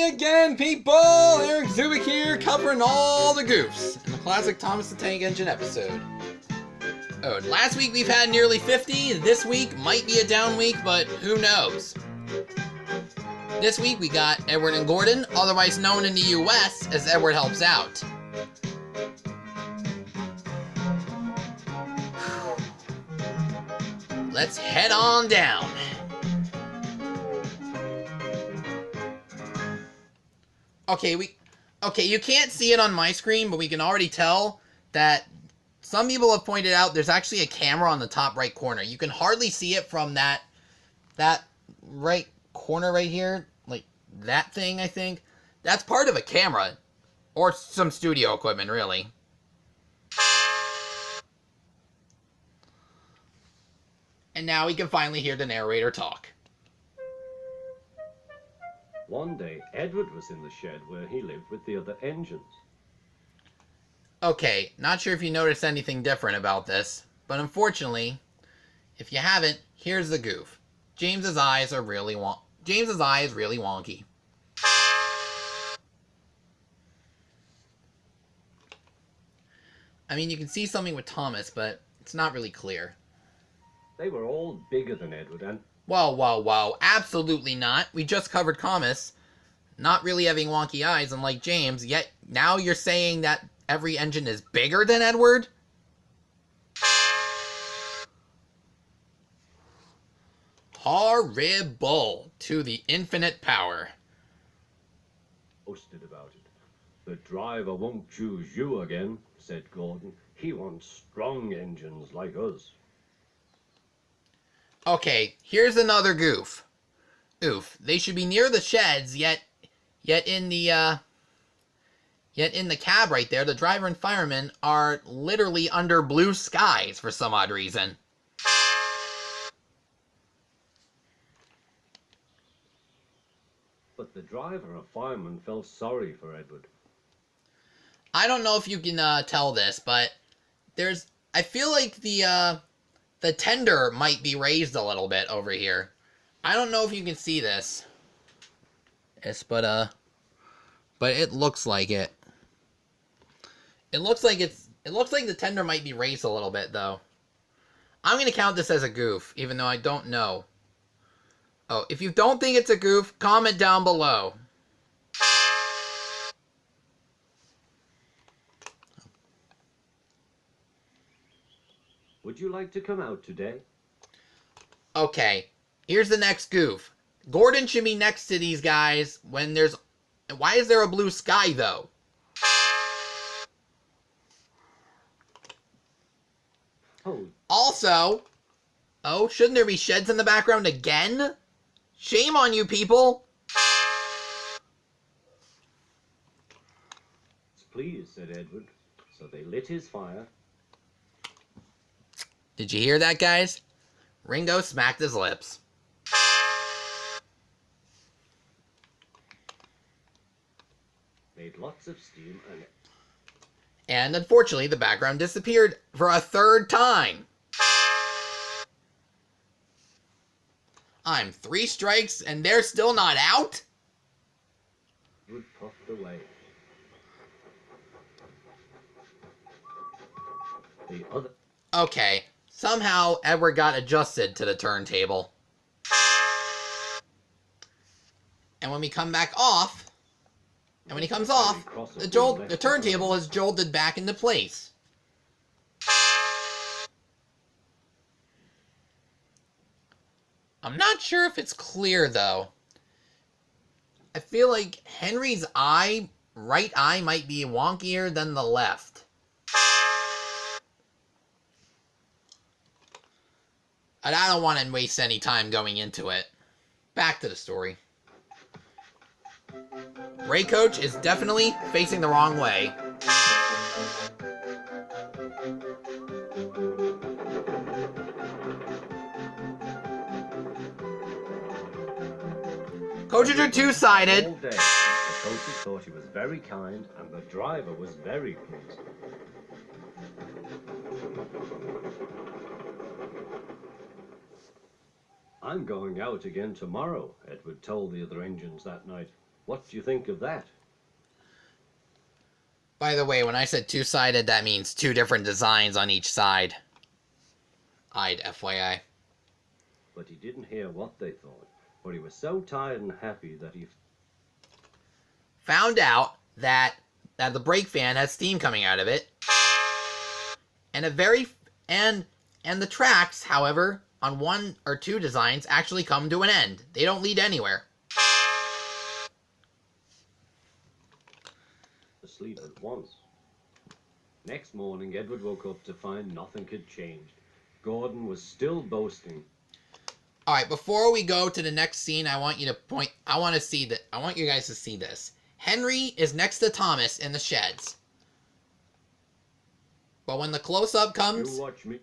again, people! Eric Zubik here, covering all the goofs in the classic Thomas the Tank Engine episode. Oh, last week we've had nearly 50. This week might be a down week, but who knows? This week we got Edward and Gordon, otherwise known in the US as Edward Helps Out. Let's head on down. Okay, you can't see it on my screen, but we can already tell that some people have pointed out there's actually a camera on the top right corner. You can hardly see it from that right corner right here, like that thing, I think. That's part of a camera, or some studio equipment, really. And now we can finally hear the narrator talk. One day, Edward was in the shed where he lived with the other engines. Okay, not sure if you noticed anything different about this, but unfortunately, if you haven't, here's the goof. James's eye is really wonky. I mean, you can see something with Thomas, but it's not really clear. They were all bigger than Edward and... Whoa, absolutely not. We just covered Thomas not really having wonky eyes, unlike James, yet now you're saying that every engine is bigger than Edward? Horrible to the infinite power. Boasted about it. The driver won't choose you again, said Gordon. He wants strong engines like us. Okay, here's another goof. Oof. They should be near the sheds, yet in the cab right there, the driver and fireman are literally under blue skies for some odd reason. But the driver and fireman felt sorry for Edward. I don't know if you can tell this, but I feel like the tender might be raised a little bit over here. I don't know if you can see this. Yes, but it looks like it. It looks like the tender might be raised a little bit, though. I'm gonna count this as a goof, even though I don't know. Oh, if you don't think it's a goof, comment down below. Would you like to come out today? Okay, here's the next goof. Gordon should be next to these guys when there's... Why is there a blue sky, though? Oh. Also... Oh, shouldn't there be sheds in the background again? Shame on you, people! Please, said Edward. So they lit his fire. Did you hear that, guys? Ringo smacked his lips. Made lots of steam and unfortunately, the background disappeared for a third time. I'm 3 strikes and they're still not out? Edward puffed away. The other... Okay, somehow Edward got adjusted to the turntable. And when we come back off... And when he comes off, the turntable is jolted back into place. I'm not sure if it's clear, though. I feel like Henry's right eye might be wonkier than the left. And I don't want to waste any time going into it. Back to the story. Ray Coach is definitely facing the wrong way. Coaches are two-sided. All day, the coaches thought he was very kind, and the driver was very pleased. I'm going out again tomorrow, Edward told the other engines that night. What do you think of that? By the way, when I said two-sided, that means two different designs on each side. I'd FYI. But he didn't hear what they thought, for he was so tired and happy that he Found out that the brake fan has steam coming out of it. And and the tracks, however, on one or two designs actually come to an end. They don't lead anywhere. asleep at once. Next morning, Edward woke up to find nothing had changed. Gordon was still boasting. All right, before we go to the next scene, I want you guys to see this. Henry is next to Thomas in the sheds. But when the close-up comes, You watch me.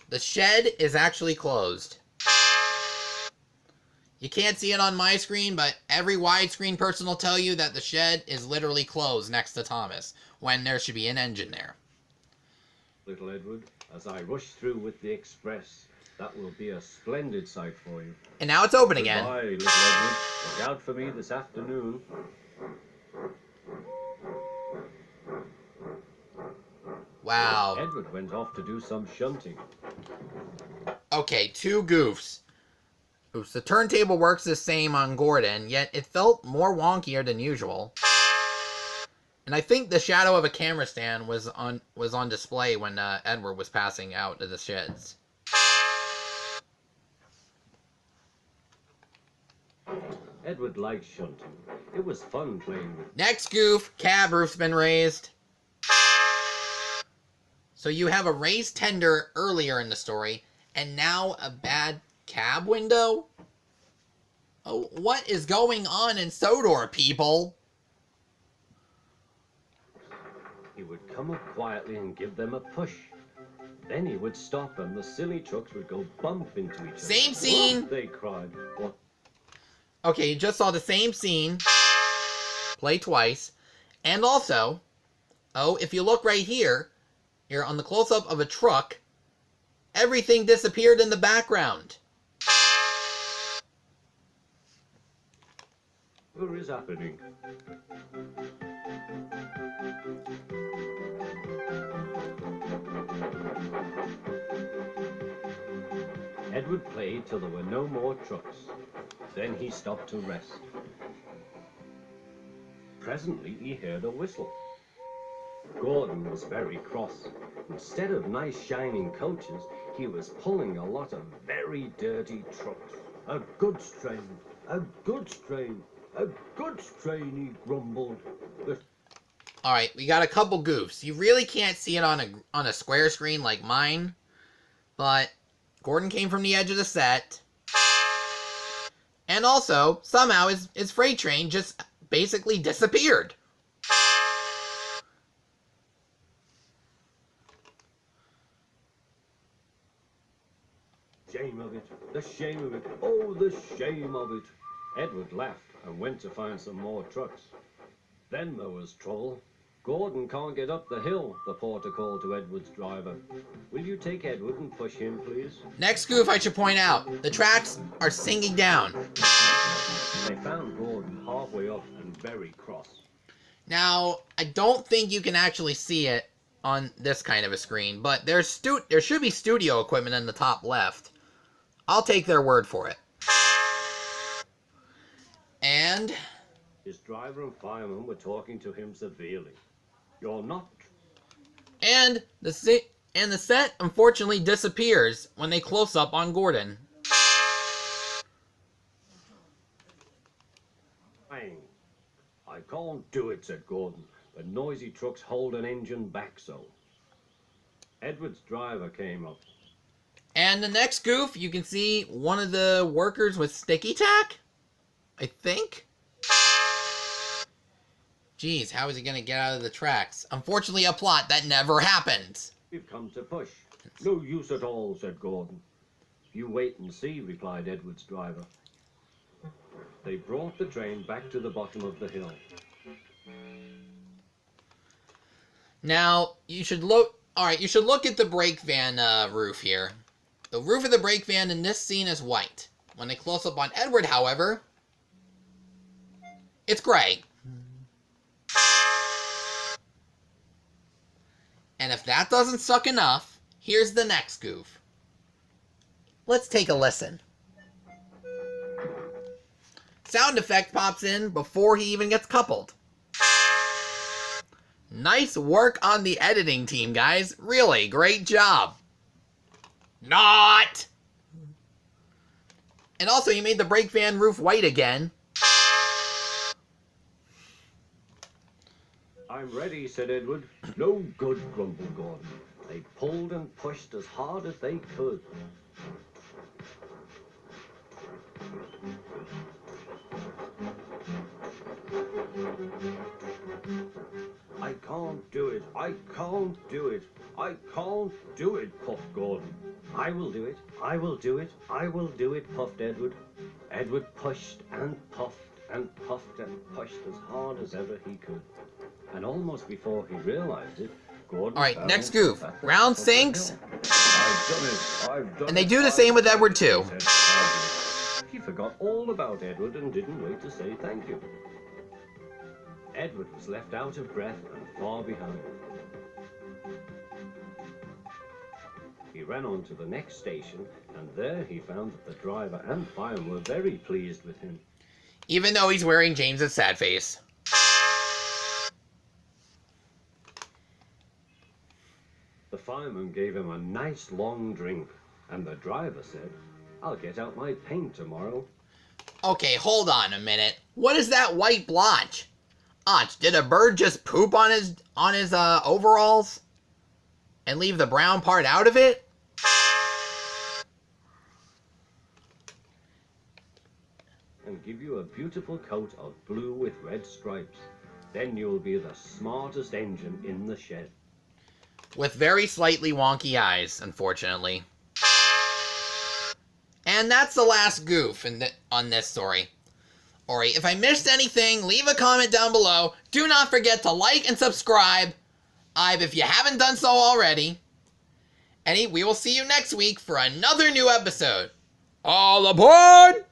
the shed is actually closed. You can't see it on my screen, but every widescreen person will tell you that the shed is literally closed next to Thomas, when there should be an engine there. Little Edward, as I rush through with the express, that will be a splendid sight for you. And now it's open again. Goodbye, little Edward. Look out for me this afternoon. Wow. Edward went off to do some shunting. Okay, two goofs. Oops, the turntable works the same on Gordon, yet it felt more wonkier than usual. And I think the shadow of a camera stand was on display when Edward was passing out to the sheds. Edward liked shunting. It was fun playing with. Next goof, cab roof's been raised. So you have a raised tender earlier in the story, and now a bad cab window? Oh, what is going on in Sodor, people? He would come up quietly and give them a push. Then he would stop and the silly trucks would go bump into each other. Same scene. What? They cried. What? Okay, you just saw the same scene play twice. And also, oh, if you look right here, you're on the close-up of a truck, everything disappeared in the background. What is happening? Edward played till there were no more trucks. Then he stopped to rest. Presently he heard a whistle. Gordon was very cross. Instead of nice shining coaches, he was pulling a lot of very dirty trucks. A goods train, a goods train, a goods train, he grumbled. Alright, we got a couple goofs. You really can't see it on a square screen like mine, but Gordon came from the edge of the set. And also, somehow his freight train just basically disappeared. Shame of it, the shame of it, oh, the shame of it. Edward laughed and went to find some more trucks. Then there was trouble. Gordon can't get up the hill, the porter called to Edward's driver. Will you take Edward and push him, please? Next goof I should point out, the tracks are sinking down. They found Gordon halfway up and very cross. Now, I don't think you can actually see it on this kind of a screen, but there should be studio equipment in the top left. I'll take their word for it. And His driver and fireman were talking to him severely. You're not... And the set unfortunately disappears when they close up on Gordon. Bang. I can't do it, said Gordon. The noisy trucks hold an engine back so. Edward's driver came up. And the next goof, you can see one of the workers with sticky tack, I think. Geez, how is he going to get out of the tracks? Unfortunately, a plot that never happens. We've come to push. No use at all, said Gordon. You wait and see, replied Edward's driver. They brought the train back to the bottom of the hill. Now, you should look at the brake van roof here. The roof of the brake van in this scene is white. When they close up on Edward, however, It's gray. And if that doesn't suck enough, here's the next goof. Let's take a listen. Sound effect pops in before he even gets coupled. Nice work on the editing team, guys. Really, great job. Not! And also, you made the brake van roof white again. I'm ready, said Edward. No good, grumbled Gordon. They pulled and pushed as hard as they could. I can't do it. I can't do it. I can't do it, puffed Gordon. I will do it. I will do it. I will do it, puffed Edward. Edward pushed and puffed and puffed and pushed as hard as ever he could. And almost before he realized it, Gordon... Alright, next goof. Round sinks. I've done it. I've done And they it. do the same with Edward, too. He forgot all about Edward and didn't wait to say thank you. Edward was left out of breath and far behind. He ran on to the next station, and there he found that the driver and fireman were very pleased with him. Even though he's wearing James's sad face. The fireman gave him a nice long drink, and the driver said, I'll get out my paint tomorrow. Okay, hold on a minute. What is that white blotch? Ach, did a bird just poop on his overalls? And leave the brown part out of it? And give you a beautiful coat of blue with red stripes. Then you'll be the smartest engine in the shed. With very slightly wonky eyes, unfortunately. And that's the last goof on this story. Alright, if I missed anything, leave a comment down below. Do not forget to like and subscribe if you haven't done so already. And we will see you next week for another new episode. All aboard!